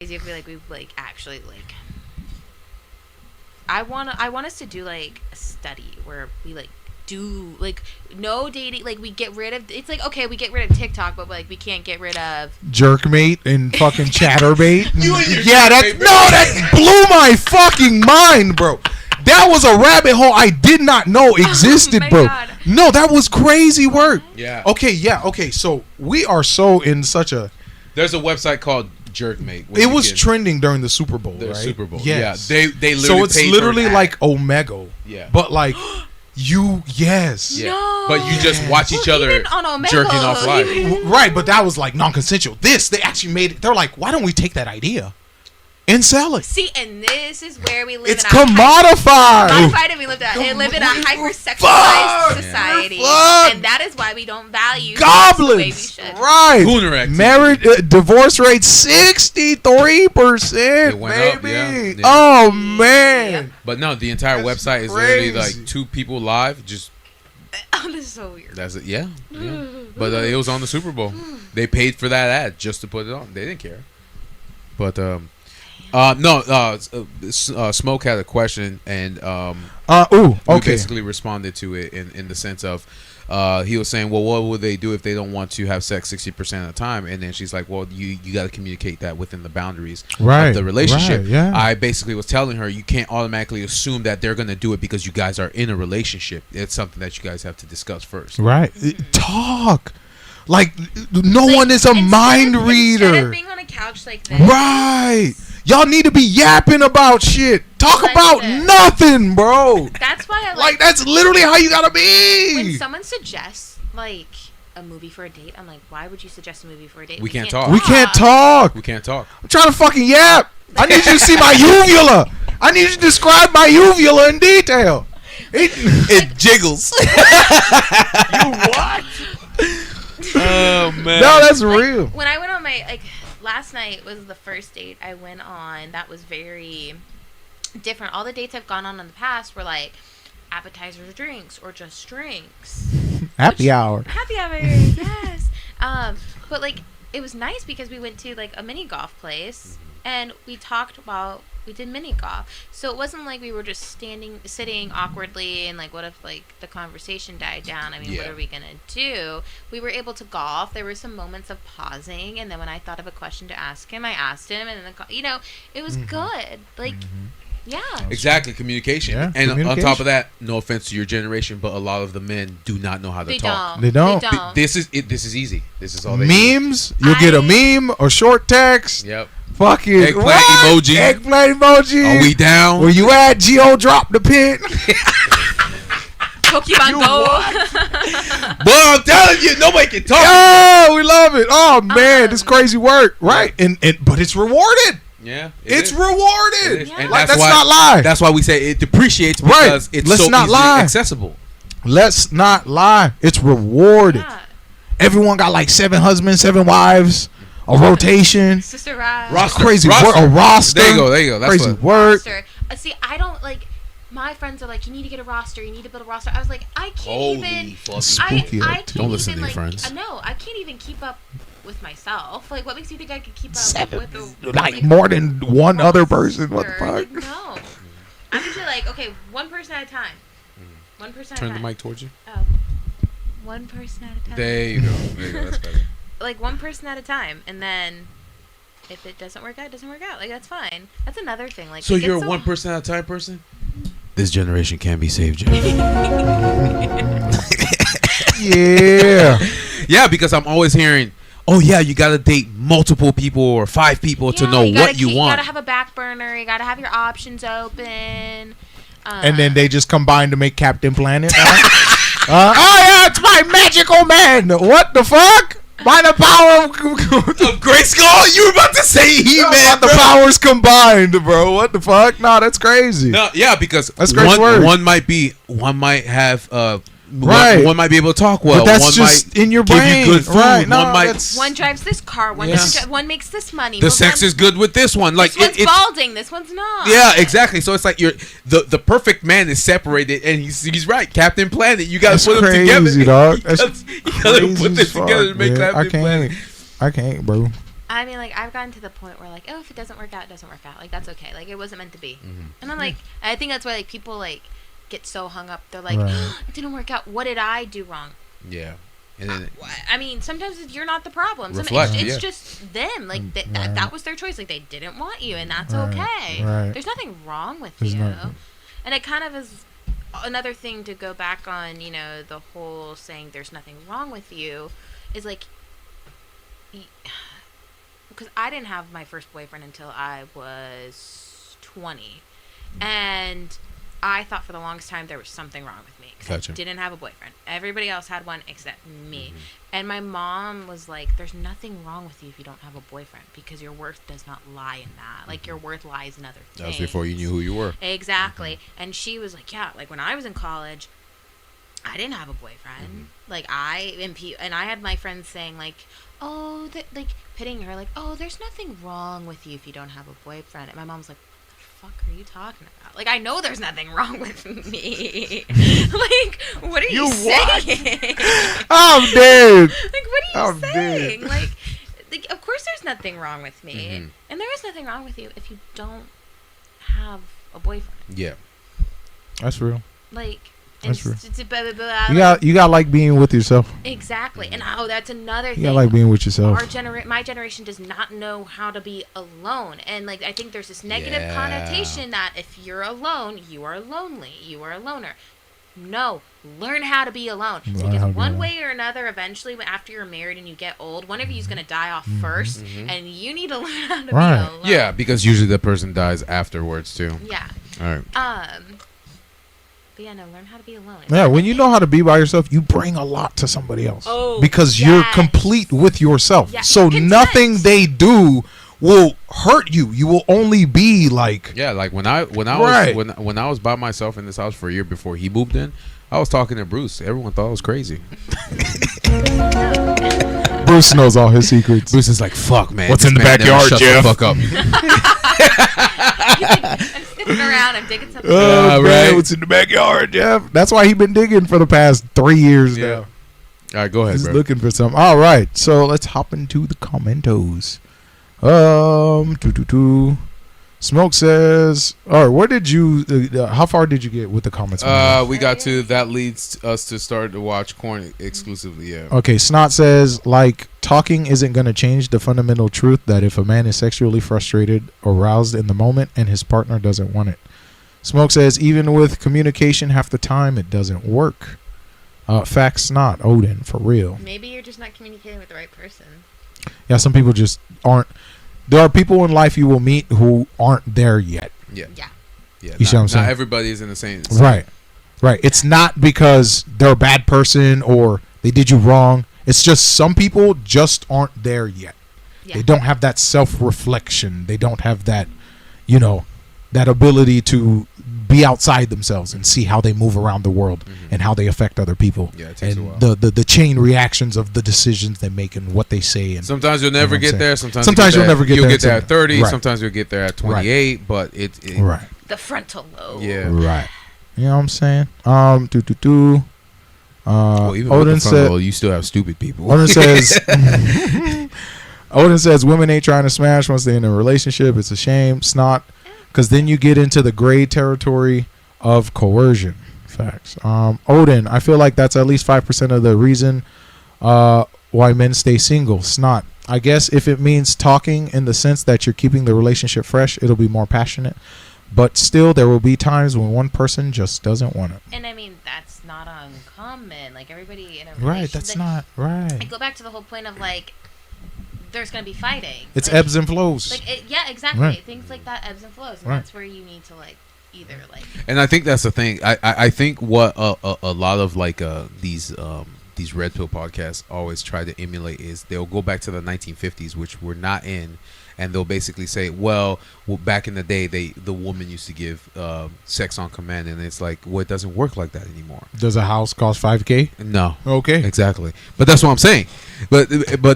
crazy if we actually I want us to do like a study where we do no dating, we get rid of, it's okay, we get rid of TikTok, but we can't get rid of Jerkmate and fucking Chatterbait. Yeah, that blew my fucking mind, bro. That was a rabbit hole I did not know existed, bro. God. No, that was crazy work. Yeah. Okay, so we are so in such a... There's a website called Jerkmate. It was trending during the Super Bowl, right? Super Bowl. Yes. Yeah. They literally so it's paid literally for an like ad. Omega. Yeah. But yes. Yeah. No. But you just watch each other even on Omegle, jerking off live. Right, but that was non-consensual. They actually made it. They're like, why don't we take that idea and sell it? See, and this is where we live It's in a commodified. and we live in a hypersexualized society, and that is why we don't value sex the way we Goblins. should. Right. Gooner activity. Married divorce rate 63%. It went up, baby. yeah. Oh man. Yeah. But no, the entire That's website is literally crazy. like 2 people live. Just Oh, this is so weird. that's it. Yeah. But it was on the Super Bowl. They paid for that ad just to put it on. They didn't care. But Smoke had a question, and we basically responded to it in the sense of he was saying, well, what would they do if they don't want to have sex 60% of the time? And then she's like, well, you got to communicate that within the boundaries of the relationship. Right, yeah. I basically was telling her, you can't automatically assume that they're going to do it because you guys are in a relationship. It's something that you guys have to discuss first. Right. Talk. No one is a mind reader. Instead of being on a couch like this. Right. Y'all need to be yapping about shit. Talk about nothing, bro. That's why I That's literally how you gotta when be. someone suggests a movie for a date, I'm like, why would you suggest a movie for a date? We can't talk. We can't talk. We can't talk. I'm trying to fucking yap. I need you to see my uvula. I need you to describe my uvula in detail. It jiggles. You what? Oh man. No, that's real. When I went on my last night was the first date I went on. That was very different. All the dates I've gone on in the past were appetizers or drinks or just drinks. Happy hour. Happy hour, yes. But it was nice because we went to a mini golf place and we talked about, we did mini golf. So it wasn't like we were just sitting awkwardly and what if the conversation died down? I mean, what are we going to do? We were able to golf. There were some moments of pausing, and then when I thought of a question to ask him, I asked him, and then it was good. Yeah. Exactly, communication. Yeah, and communication. on top of that, no offense to your generation, but a lot of the men do not know how to talk. They don't. This is easy. This is all they do. Memes. You'll get a meme or short text. Yep. Fucking Eggplant emoji. Eggplant emoji. Are we down? Where you at? Geo drop the pin. Pokemon Go. Boy, I'm telling you, nobody can talk. Oh, we love it. Oh man, this crazy work, right? And but it's rewarded. Yeah, It's rewarded. Yeah. And That's not lie. That's why we say it depreciates because Right. it's Let's so not easily lie. accessible. Let's not lie. It's rewarded. Yeah. Everyone got 7 husbands, 7 wives, a rotation. Sister Rise. Roster. Crazy work. A roster. There you go. That's Crazy what. work. Roster. See, I don't my friends are you need to get a roster, you need to build a roster. I was like, I can't Holy even. fucking Spooky I out, can't too. Don't listen even, to your friends. No, I can't even keep up with myself. What makes you think I could keep up 7. with More than one other person. What the fuck? No. I'm usually okay, one person at a time. One person Turn at a the time. mic towards you. Oh. One person at a time. There you go. That's better. One person at a time, and then if it doesn't work out, it doesn't work out. That's fine. That's another thing. So you're a 1 person at a time person? This generation can be saved, Jay. Yeah. Yeah, because I'm always hearing, oh yeah, you gotta date multiple people or 5 people to know what you want. You gotta have a back burner. You gotta have your options open. And then they just combine to make Captain Planet. Oh yeah, it's my magical man. What the fuck? By the power Of Grayskull? You were about to say He-Man, the powers combined, bro. What the fuck? No, that's crazy. No, yeah, because That's crazy word. one might have Right. One might be able to talk well. But that's one just might in your give brain. you good food. Right. No, one might. that's- one drives this car. One doesn't. One makes this money. The sex is good with this one. Like this one's it's balding. This one's not. yeah, exactly. So it's like the perfect man is separated, and he's right. Captain Planet, you gotta That's put them crazy, together. dog. You That's gotta put crazy this as together to fuck, make man. Captain Planet. I can't, bro. I mean, like, I've gotten to the point where, like, oh, if it doesn't work out, it doesn't work out. Like, that's okay. Like, it wasn't meant to be. And I'm like, I think that's why, like, people, like, get so hung up. They're like, it didn't work out. What did I do wrong? Yeah. And then I mean, sometimes you're not the problem. Reflect, It's just them. Like, that was their choice. Like, they didn't want you, and that's okay. Right. There's nothing wrong with you. And it kind of is another thing to go back on, you know, the whole saying there's nothing wrong with you is, like, because I didn't have my first boyfriend until I was 20. And I thought for the longest time there was something wrong with me. Because I didn't have a boyfriend. Everybody else had one except me. And my mom was like, there's nothing wrong with you if you don't have a boyfriend. Because your worth does not lie in that. Like, your worth lies in other things. That was before you knew who you were. Exactly. And she was like, yeah, like, when I was in college, I didn't have a boyfriend. Like, and I had my friends saying, like, oh, like, pitting her, like, oh, there's nothing wrong with you if you don't have a boyfriend. And my mom's like, what the fuck are you talking about? Like, I know there's nothing wrong with me. Like, what are you saying? I'm dead. Like, what are you saying? Like, of course there's nothing wrong with me. And there is nothing wrong with you if you don't have a boyfriend. Yeah. That's real. Like, that's true. You got like being with yourself. Exactly. And that's another thing. You got like being with yourself. My generation does not know how to be alone. And like, I think there's this negative connotation that if you're alone, you are lonely. You are a loner. No, learn how to be alone. Because one way or another, eventually, after you're married and you get old, one of you is going to die off first, and you need to learn how to be alone. Yeah, because usually the person dies afterwards too. Yeah. All right. But yeah, no, learn how to be alone. Yeah, when you know how to be by yourself, you bring a lot to somebody else. Because you're complete with yourself. Yeah, so nothing they do will hurt you. You will only be like like when I was by myself in this house for a year before he moved in, I was talking to Bruce. Everyone thought I was crazy. Bruce knows all his secrets. Bruce is like, "Fuck, man. What's in the backyard, Jeff? Fuck up." I'm sniffing around. I'm digging something. Right. What's in the backyard, Jeff? That's why he been digging for the past 3 years now. All right, go ahead. He's bro. looking for something. All right, so let's hop into the commentos. Smoke says, all right, where did you, how far did you get with the comments? We got to, that leads us to start to watch Corn exclusively, yeah. Okay, Snot says, like, talking isn't going to change the fundamental truth that if a man is sexually frustrated or aroused in the moment and his partner doesn't want it. Smoke says, even with communication half the time, it doesn't work. Facts Snot, Odin, for real. Maybe you're just not communicating with the right person. Yeah, some people just aren't. There are people in life you will meet who aren't there yet. Yeah. You see what I'm saying? Not everybody is in the same. Right. It's not because they're a bad person or they did you wrong. It's just some people just aren't there yet. Yeah. They don't have that self-reflection. They don't have that, that ability to be outside themselves and see how they move around the world and how they affect other people. Yeah, it takes a while. The chain reactions of the decisions they make and what they say. And sometimes you'll never get there. Sometimes you'll never get there. You'll get there at 30. Right. Sometimes you'll get there at 28. Right. But it right. The frontal lobe. Yeah. Right. You know what I'm saying? Well, even Odin with the frontal lobe, you still have stupid people. Odin says. Odin says women ain't trying to smash once they're in a relationship. It's a shame. Snot. Because then you get into the gray territory of coercion. Facts. Odin, I feel like that's at least 5% of the reason why men stay single. Snot. I guess if it means talking in the sense that you're keeping the relationship fresh, it'll be more passionate. But still, there will be times when one person just doesn't want it. And I mean, that's not uncommon. Like, everybody in a relationship. Right, that's not right. I go back to the whole point of, like, there's going to be fighting. It's like, ebbs and flows. Like yeah, exactly. Right. Things like that, ebbs and flows. And that's where you need to, like, either, like... And I think that's the thing. I think what a lot of, like, these red pill podcasts always try to emulate is they'll go back to the 1950s, which we're not in, and they'll basically say, well, back in the day, the woman used to give sex on command, and it's like, well, it doesn't work like that anymore. Does a house cost $5,000? No. Okay. Exactly. But that's what I'm saying. But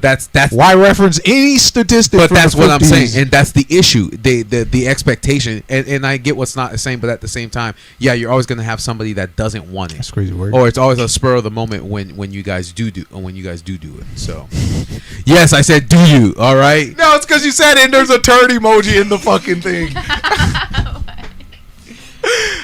that's why reference any statistic. But from that's the what I'm 50s. saying, and that's the issue. The expectation, and I get what's not the same, but at the same time, yeah, you're always gonna have somebody that doesn't want it. That's crazy word. Or it's always a spur of the moment when you guys do it. So, yes, I said, do you? All right. No, it's because you said it. And there's a turd emoji in the fucking thing.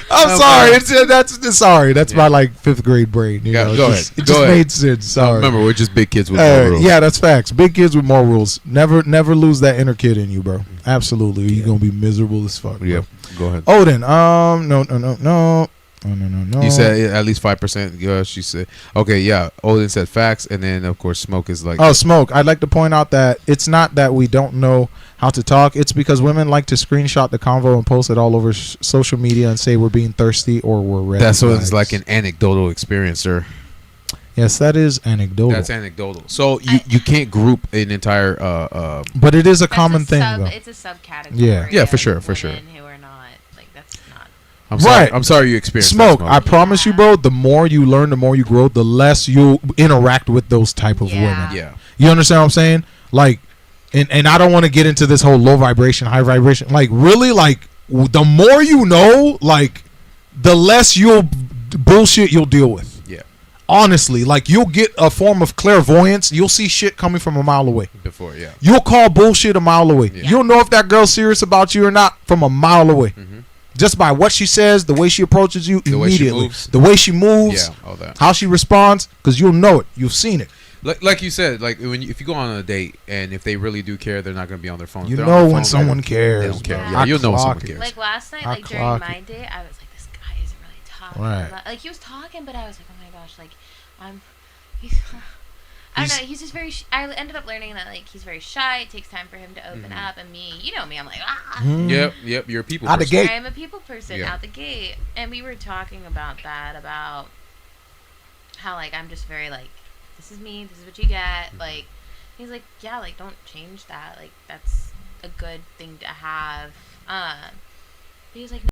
I'm sorry. That's sorry. That's my like 5th grade brain. You know? Go ahead. It just made sense. Sorry. Remember, we're just big kids with more rules. Yeah, that's facts. Big kids with more rules. Never lose that inner kid in you, bro. Absolutely. You're gonna be miserable as fuck. Yeah. Go ahead. Odin. No. You said at least 5%. She said, okay, yeah. Odin said facts, and then of course Smoke is like, oh, Smoke. I'd like to point out that it's not that we don't know how to talk. It's because women like to screenshot the convo and post it all over social media and say we're being thirsty or we're ready. That's what it's like, an anecdotal experience, sir. Yes, that is anecdotal. That's anecdotal. So you can't group an entire. But it is a common thing, though. It's a subcategory. Yeah, for sure. Who are not like that's not. I'm sorry. I'm sorry you experienced Smoke. that, Smoke. I promise you, bro. The more you learn, the more you grow, the less you'll interact with those type of women. Yeah. You understand what I'm saying? Like, and I don't want to get into this whole low vibration, high vibration. Like, really, like the more you know, like the less bullshit you'll deal with. Yeah. Honestly, like you'll get a form of clairvoyance. You'll see shit coming from a mile away. Before, yeah. You'll call bullshit a mile away. Yeah. You'll know if that girl's serious about you or not from a mile away. Mm-hmm. Just by what she says, the way she approaches you immediately. The way she moves, yeah, all that. how she responds, because you'll know it. You've seen it. Like you said, like if you go on a date and if they really do care, they're not going to be on their phone. You know when someone cares. They don't care. Yeah. Yeah, you'll know when someone cares. Like last night, like during my date, I was like, this guy isn't really talking. Right. Like he was talking, but I was like, oh my gosh, like I don't know. He's just very. I ended up learning that like he's very shy. It takes time for him to open up, and me, you know me, I'm like Yep. You're a people out person. the gate. I'm a people person out the gate, and we were talking about that, about how like I'm just very like, this is me. This is what you get. Like he's like, yeah, like don't change that. Like that's a good thing to have. But he was like.